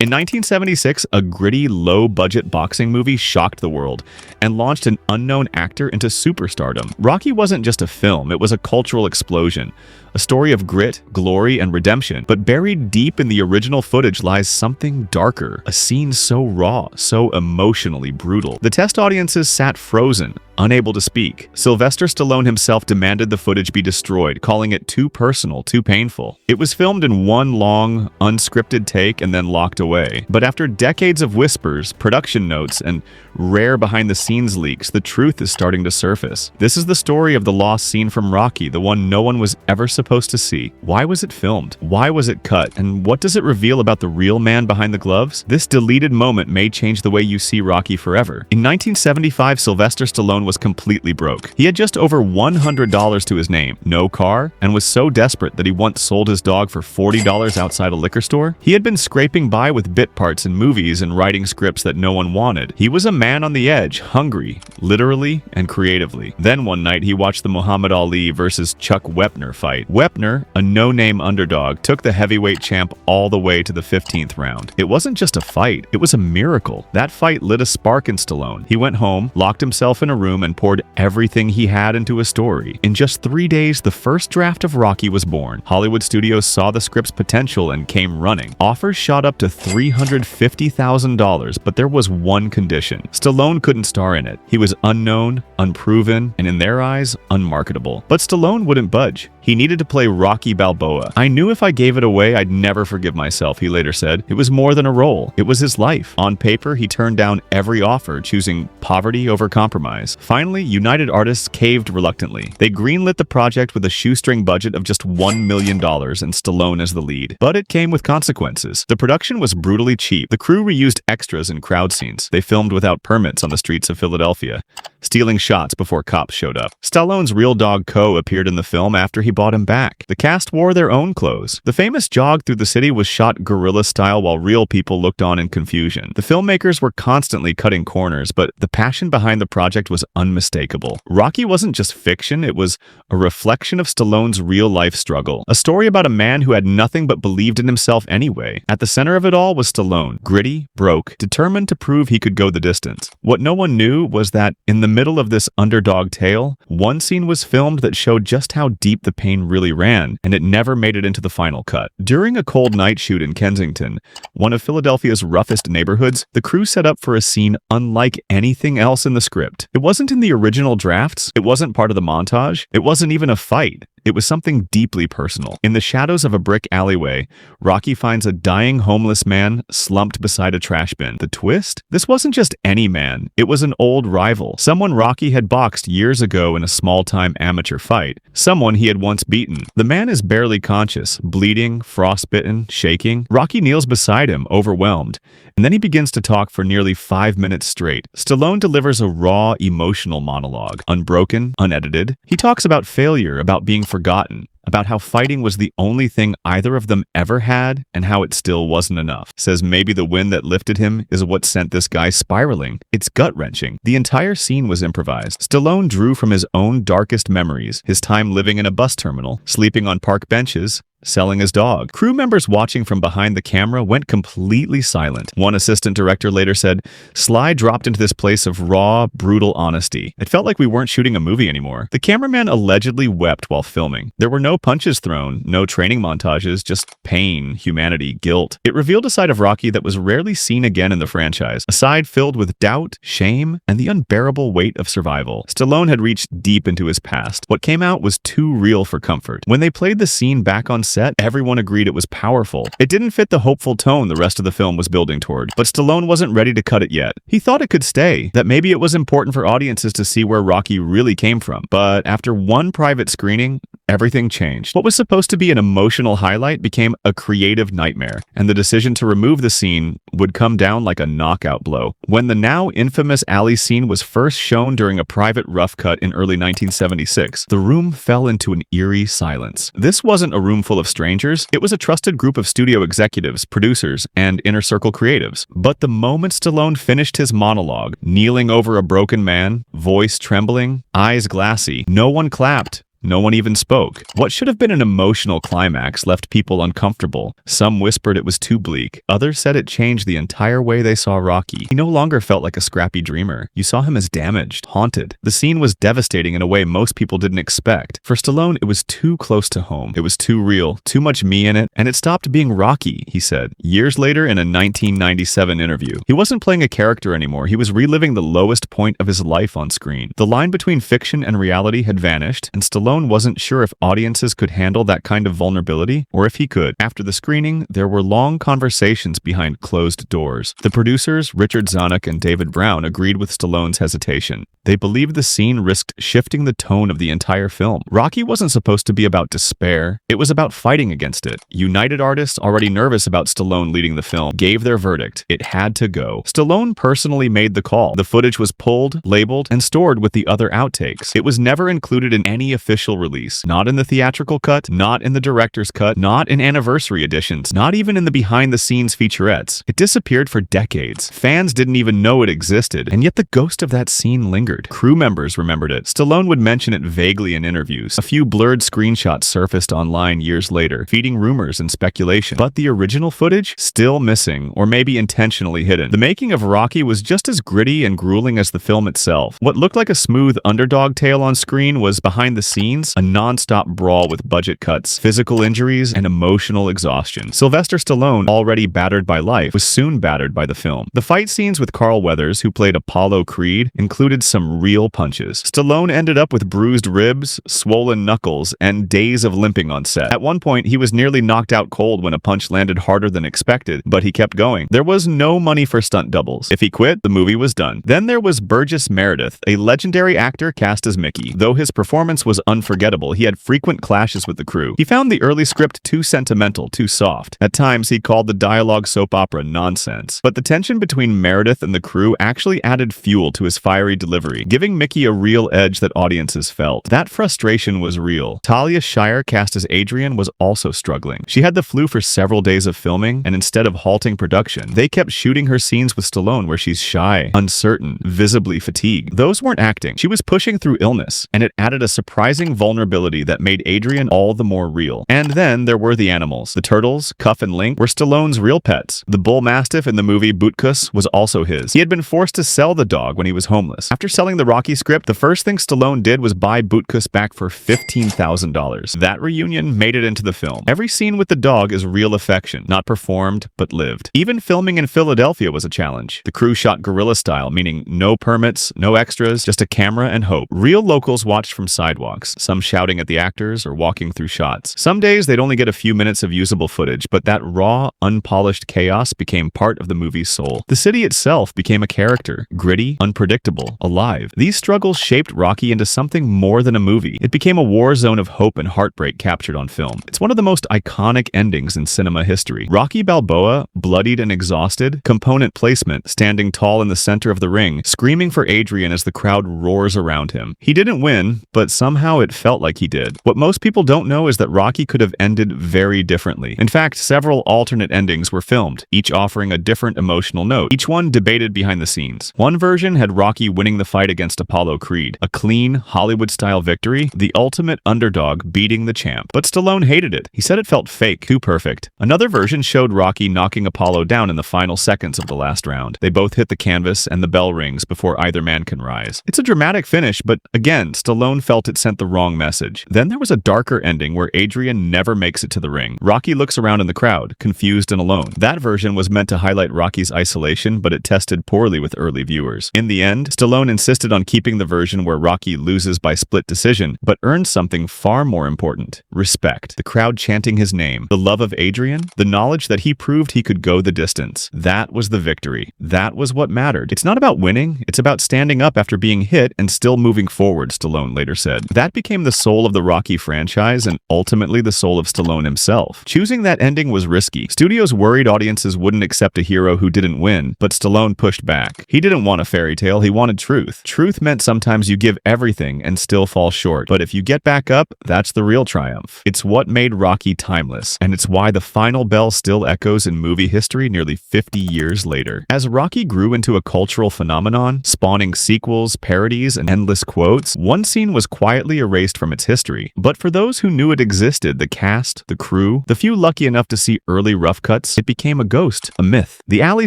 In 1976, a gritty, low-budget boxing movie shocked the world and launched an unknown actor into superstardom. Rocky wasn't just a film, it was a cultural explosion. A story of grit, glory, and redemption. But buried deep in the original footage lies something darker. A scene so raw, so emotionally brutal. The test audiences sat frozen, unable to speak. Sylvester Stallone himself demanded the footage be destroyed, calling it too personal, too painful. It was filmed in one long, unscripted take and then locked away. But after decades of whispers, production notes, and rare behind-the-scenes leaks, the truth is starting to surface. This is the story of the lost scene from Rocky, the one no one was ever supposed to see. Why was it filmed? Why was it cut? And what does it reveal about the real man behind the gloves? This deleted moment may change the way you see Rocky forever. In 1975, Sylvester Stallone was completely broke. He had just over $100 to his name, no car, and was so desperate that he once sold his dog for $40 outside a liquor store. He had been scraping by with bit parts in movies and writing scripts that no one wanted. He was a man on the edge, hungry, literally and creatively. Then one night he watched the Muhammad Ali versus Chuck Wepner fight. Wepner, a no-name underdog, took the heavyweight champ all the way to the 15th round. It wasn't just a fight, it was a miracle. That fight lit a spark in Stallone. He went home, locked himself in a room, and poured everything he had into a story. In just 3 days, the first draft of Rocky was born. Hollywood studios saw the script's potential and came running. Offers shot up to $350,000, but there was one condition. Stallone couldn't star in it. He was unknown, unproven, and in their eyes, unmarketable. But Stallone wouldn't budge. He needed to play Rocky Balboa. "I knew if I gave it away, I'd never forgive myself," he later said. It was more than a role. It was his life. On paper, he turned down every offer, choosing poverty over compromise. Finally, United Artists caved reluctantly. They greenlit the project with a shoestring budget of just $1 million and Stallone as the lead. But it came with consequences. The production was brutally cheap. The crew reused extras in crowd scenes. They filmed without permits on the streets of Philadelphia, stealing shots before cops showed up. Stallone's real dog Co appeared in the film after he bought him back. The cast wore their own clothes. The famous jog through the city was shot guerrilla style while real people looked on in confusion. The filmmakers were constantly cutting corners, but the passion behind the project was unmistakable. Rocky wasn't just fiction, it was a reflection of Stallone's real-life struggle. A story about a man who had nothing but believed in himself anyway. At the center of it all was Stallone, gritty, broke, determined to prove he could go the distance. What no one knew was that in the middle of this underdog tale, one scene was filmed that showed just how deep the pain really ran, and it never made it into the final cut. During a cold night shoot in Kensington, one of Philadelphia's roughest neighborhoods, the crew set up for a scene unlike anything else in the script. It wasn't in the original drafts, it wasn't part of the montage, it wasn't even a fight. It was something deeply personal. In the shadows of a brick alleyway, Rocky finds a dying homeless man slumped beside a trash bin. The twist? This wasn't just any man. It was an old rival. Someone Rocky had boxed years ago in a small-time amateur fight. Someone he had once beaten. The man is barely conscious, bleeding, frostbitten, shaking. Rocky kneels beside him, overwhelmed. And then he begins to talk for nearly 5 minutes straight. Stallone delivers a raw, emotional monologue. Unbroken, unedited. He talks about failure, about being forgotten, about how fighting was the only thing either of them ever had and how it still wasn't enough. Says maybe the wind that lifted him is what sent this guy spiraling. It's gut-wrenching. The entire scene was improvised. Stallone drew from his own darkest memories, his time living in a bus terminal, sleeping on park benches, selling his dog. Crew members watching from behind the camera went completely silent. One assistant director later said, "Sly dropped into this place of raw, brutal honesty. It felt like we weren't shooting a movie anymore." The cameraman allegedly wept while filming. There were no punches thrown, no training montages, just pain, humanity, guilt. It revealed a side of Rocky that was rarely seen again in the franchise, a side filled with doubt, shame, and the unbearable weight of survival. Stallone had reached deep into his past. What came out was too real for comfort. When they played the scene back on set, everyone agreed it was powerful. It didn't fit the hopeful tone the rest of the film was building toward, but Stallone wasn't ready to cut it yet. He thought it could stay, that maybe it was important for audiences to see where Rocky really came from. But after one private screening, everything changed. What was supposed to be an emotional highlight became a creative nightmare, and the decision to remove the scene would come down like a knockout blow. When the now infamous alley scene was first shown during a private rough cut in early 1976, the room fell into an eerie silence. This wasn't a room full of strangers, it was a trusted group of studio executives, producers, and inner circle creatives. But the moment Stallone finished his monologue, kneeling over a broken man, voice trembling, eyes glassy, no one clapped. No one even spoke. What should have been an emotional climax left people uncomfortable. Some whispered it was too bleak. Others said it changed the entire way they saw Rocky. He no longer felt like a scrappy dreamer. You saw him as damaged, haunted. The scene was devastating in a way most people didn't expect. For Stallone, it was too close to home. It was too real, too much me in it, and it stopped being Rocky, he said. Years later in a 1997 interview, he wasn't playing a character anymore. He was reliving the lowest point of his life on screen. The line between fiction and reality had vanished, and Stallone wasn't sure if audiences could handle that kind of vulnerability, or if he could. After the screening, there were long conversations behind closed doors. The producers, Richard Zanuck and David Brown, agreed with Stallone's hesitation. They believed the scene risked shifting the tone of the entire film. Rocky wasn't supposed to be about despair. It was about fighting against it. United artists, already nervous about Stallone leading the film, gave their verdict. It had to go. Stallone personally made the call. The footage was pulled, labeled, and stored with the other outtakes. It was never included in any official release. Not in the theatrical cut, not in the director's cut, not in anniversary editions, not even in the behind-the-scenes featurettes. It disappeared for decades. Fans didn't even know it existed, and yet the ghost of that scene lingered. Crew members remembered it. Stallone would mention it vaguely in interviews. A few blurred screenshots surfaced online years later, feeding rumors and speculation. But the original footage? Still missing, or maybe intentionally hidden. The making of Rocky was just as gritty and grueling as the film itself. What looked like a smooth underdog tale on screen was, behind the scenes, a non-stop brawl with budget cuts, physical injuries, and emotional exhaustion. Sylvester Stallone, already battered by life, was soon battered by the film. The fight scenes with Carl Weathers, who played Apollo Creed, included some real punches. Stallone ended up with bruised ribs, swollen knuckles, and days of limping on set. At one point, he was nearly knocked out cold when a punch landed harder than expected, but he kept going. There was no money for stunt doubles. If he quit, the movie was done. Then there was Burgess Meredith, a legendary actor cast as Mickey. Though his performance was unforgettable, he had frequent clashes with the crew. He found the early script too sentimental, too soft. At times, he called the dialogue soap opera nonsense. But the tension between Meredith and the crew actually added fuel to his fiery delivery, giving Mickey a real edge that audiences felt. That frustration was real. Talia Shire, cast as Adrian, was also struggling. She had the flu for several days of filming, and instead of halting production, they kept shooting her scenes with Stallone where she's shy, uncertain, visibly fatigued. Those weren't acting. She was pushing through illness, and it added a surprising vulnerability that made Adrian all the more real. And then there were the animals. The turtles, Cuff and Link, were Stallone's real pets. The bull mastiff in the movie Butkus was also his. He had been forced to sell the dog when he was homeless. After selling the Rocky script, the first thing Stallone did was buy Butkus back for $15,000. That reunion made it into the film. Every scene with the dog is real affection, not performed, but lived. Even filming in Philadelphia was a challenge. The crew shot guerrilla style, meaning no permits, no extras, just a camera and hope. Real locals watched from sidewalks, some shouting at the actors or walking through shots. Some days they'd only get a few minutes of usable footage, but that raw, unpolished chaos became part of the movie's soul. The city itself became a character, gritty, unpredictable, alive. These struggles shaped Rocky into something more than a movie. It became a war zone of hope and heartbreak captured on film. It's one of the most iconic endings in cinema history. Rocky Balboa, bloodied and exhausted, component placement, standing tall in the center of the ring, screaming for Adrian as the crowd roars around him. He didn't win, but somehow it felt like he did. What most people don't know is that Rocky could have ended very differently. In fact, several alternate endings were filmed, each offering a different emotional note, each one debated behind the scenes. One version had Rocky winning the fight against Apollo Creed, a clean, Hollywood-style victory, the ultimate underdog beating the champ. But Stallone hated it. He said it felt fake, too perfect. Another version showed Rocky knocking Apollo down in the final seconds of the last round. They both hit the canvas and the bell rings before either man can rise. It's a dramatic finish, but again, Stallone felt it sent the wrong message. Then there was a darker ending where Adrian never makes it to the ring. Rocky looks around in the crowd, confused and alone. That version was meant to highlight Rocky's isolation, but it tested poorly with early viewers. In the end, Stallone insisted on keeping the version where Rocky loses by split decision, but earns something far more important: respect. The crowd chanting his name, the love of Adrian, the knowledge that he proved he could go the distance. That was the victory. That was what mattered. It's not about winning, it's about standing up after being hit and still moving forward, Stallone later said. That became the soul of the Rocky franchise and ultimately the soul of Stallone himself. Choosing that ending was risky. Studios worried audiences wouldn't accept a hero who didn't win, but Stallone pushed back. He didn't want a fairy tale, he wanted truth. Truth meant sometimes you give everything and still fall short, but if you get back up, that's the real triumph. It's what made Rocky timeless, and it's why the final bell still echoes in movie history nearly 50 years later. As Rocky grew into a cultural phenomenon, spawning sequels, parodies, and endless quotes, one scene was quietly a erased from its history. But for those who knew it existed, the cast, the crew, the few lucky enough to see early rough cuts, it became a ghost, a myth. The alley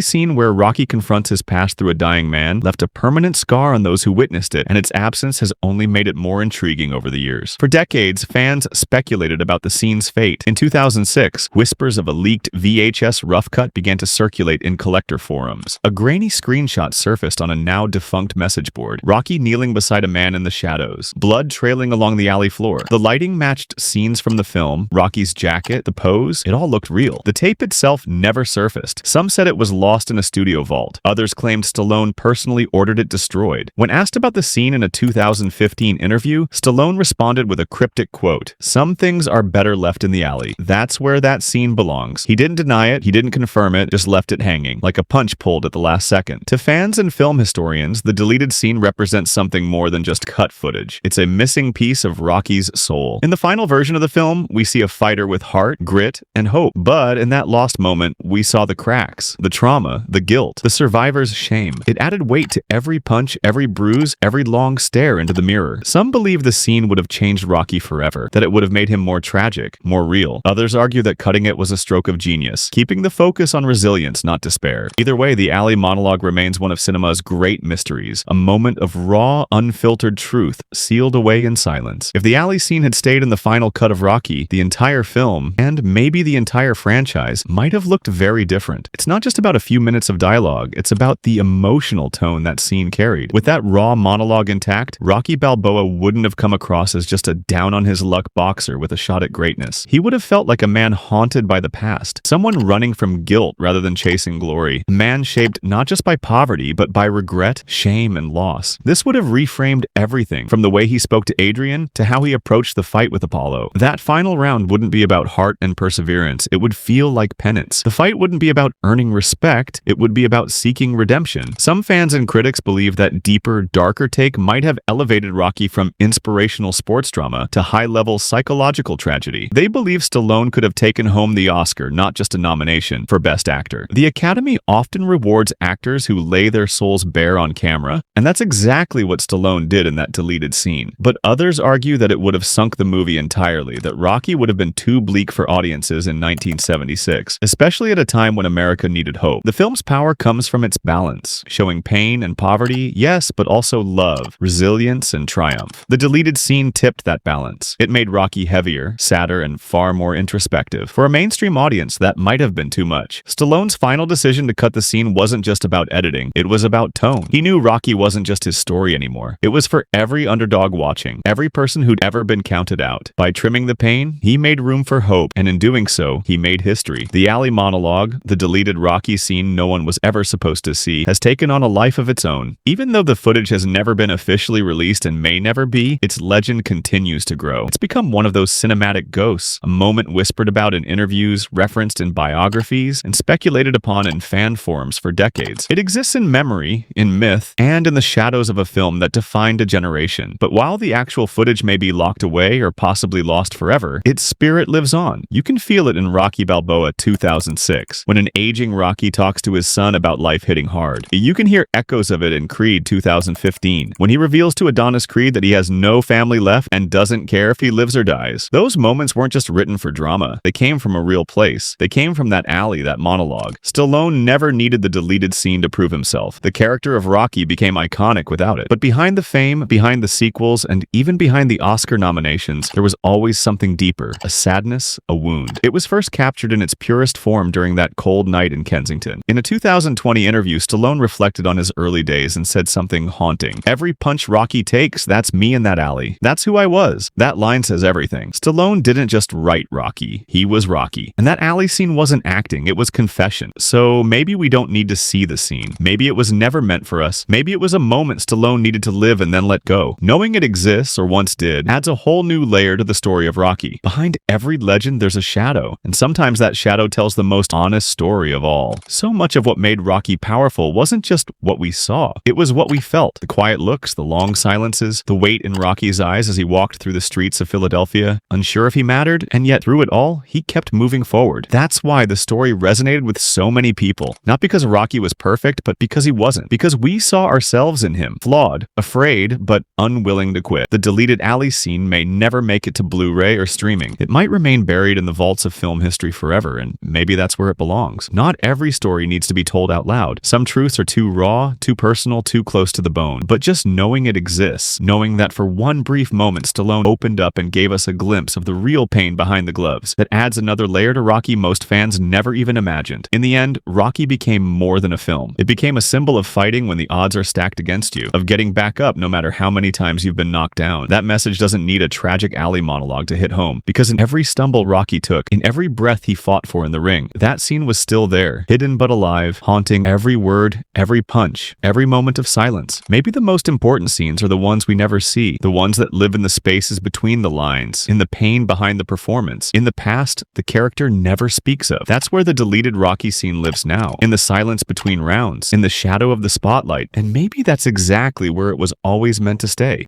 scene where Rocky confronts his past through a dying man left a permanent scar on those who witnessed it, and its absence has only made it more intriguing over the years. For decades, fans speculated about the scene's fate. In 2006, whispers of a leaked VHS rough cut began to circulate in collector forums. A grainy screenshot surfaced on a now-defunct message board. Rocky kneeling beside a man in the shadows, blood trailing along the alley floor. The lighting matched scenes from the film, Rocky's jacket, the pose, it all looked real. The tape itself never surfaced. Some said it was lost in a studio vault. Others claimed Stallone personally ordered it destroyed. When asked about the scene in a 2015 interview, Stallone responded with a cryptic quote, "Some things are better left in the alley. That's where that scene belongs." He didn't deny it, he didn't confirm it, just left it hanging, like a punch pulled at the last second. To fans and film historians, the deleted scene represents something more than just cut footage. It's a missing piece of Rocky's soul. In the final version of the film, we see a fighter with heart, grit, and hope. But in that lost moment, we saw the cracks, the trauma, the guilt, the survivor's shame. It added weight to every punch, every bruise, every long stare into the mirror. Some believe the scene would have changed Rocky forever, that it would have made him more tragic, more real. Others argue that cutting it was a stroke of genius, keeping the focus on resilience, not despair. Either way, the alley monologue remains one of cinema's great mysteries, a moment of raw, unfiltered truth sealed away in silence. If the alley scene had stayed in the final cut of Rocky, the entire film, and maybe the entire franchise, might have looked very different. It's not just about a few minutes of dialogue, it's about the emotional tone that scene carried. With that raw monologue intact, Rocky Balboa wouldn't have come across as just a down-on-his-luck boxer with a shot at greatness. He would have felt like a man haunted by the past, someone running from guilt rather than chasing glory, a man shaped not just by poverty, but by regret, shame, and loss. This would have reframed everything, from the way he spoke to Adrian to how he approached the fight with Apollo. That final round wouldn't be about heart and perseverance, it would feel like penance. The fight wouldn't be about earning respect, it would be about seeking redemption. Some fans and critics believe that deeper, darker take might have elevated Rocky from inspirational sports drama to high-level psychological tragedy. They believe Stallone could have taken home the Oscar, not just a nomination, for Best Actor. The Academy often rewards actors who lay their souls bare on camera, and that's exactly what Stallone did in that deleted scene. But others argue that it would have sunk the movie entirely, that Rocky would have been too bleak for audiences in 1976, especially at a time when America needed hope. The film's power comes from its balance, showing pain and poverty, yes, but also love, resilience, and triumph. The deleted scene tipped that balance. It made Rocky heavier, sadder, and far more introspective. For a mainstream audience, that might have been too much. Stallone's final decision to cut the scene wasn't just about editing, it was about tone. He knew Rocky wasn't just his story anymore. It was for every underdog watching, every person who'd ever been counted out. By trimming the pain, he made room for hope, and in doing so, he made history. The alley monologue, the deleted Rocky scene no one was ever supposed to see, has taken on a life of its own. Even though the footage has never been officially released and may never be, its legend continues to grow. It's become one of those cinematic ghosts, a moment whispered about in interviews, referenced in biographies, and speculated upon in fan forums for decades. It exists in memory, in myth, and in the shadows of a film that defined a generation. But while the actual footage may be locked away or possibly lost forever, its spirit lives on. You can feel it in Rocky Balboa 2006, when an aging Rocky talks to his son about life hitting hard. You can hear echoes of it in Creed 2015, when he reveals to Adonis Creed that he has no family left and doesn't care if he lives or dies. Those moments weren't just written for drama. They came from a real place. They came from that alley, that monologue. Stallone never needed the deleted scene to prove himself. The character of Rocky became iconic without it. But behind the fame, behind the sequels, and even behind the Oscar nominations, there was always something deeper, a sadness, a wound. It was first captured in its purest form during that cold night in Kensington. In a 2020 interview, Stallone reflected on his early days and said something haunting. "Every punch Rocky takes, that's me in that alley. That's who I was." That line says everything. Stallone didn't just write Rocky. He was Rocky. And that alley scene wasn't acting, it was confession. So maybe we don't need to see the scene. Maybe it was never meant for us. Maybe it was a moment Stallone needed to live and then let go. Knowing it exists, or once did, adds a whole new layer to the story of Rocky. Behind every legend, there's a shadow. And sometimes that shadow tells the most honest story of all. So much of what made Rocky powerful wasn't just what we saw. It was what we felt. The quiet looks, the long silences, the weight in Rocky's eyes as he walked through the streets of Philadelphia, unsure if he mattered, and yet through it all, he kept moving forward. That's why the story resonated with so many people. Not because Rocky was perfect, but because he wasn't. Because we saw ourselves in him. Flawed, afraid, but unwilling to quit. The deleted alley scene may never make it to Blu-ray or streaming. It might remain buried in the vaults of film history forever, and maybe that's where it belongs. Not every story needs to be told out loud. Some truths are too raw, too personal, too close to the bone. But just knowing it exists, knowing that for one brief moment Stallone opened up and gave us a glimpse of the real pain behind the gloves, that adds another layer to Rocky most fans never even imagined. In the end, Rocky became more than a film. It became a symbol of fighting when the odds are stacked against you, of getting back up no matter how many times you've been knocked down. That message doesn't need a tragic alley monologue to hit home, because in every stumble Rocky took, in every breath he fought for in the ring, that scene was still there, hidden but alive, haunting every word, every punch, every moment of silence. Maybe the most important scenes are the ones we never see, the ones that live in the spaces between the lines, in the pain behind the performance, in the past the character never speaks of. That's where the deleted Rocky scene lives now, in the silence between rounds, in the shadow of the spotlight, and maybe that's exactly where it was always meant to stay.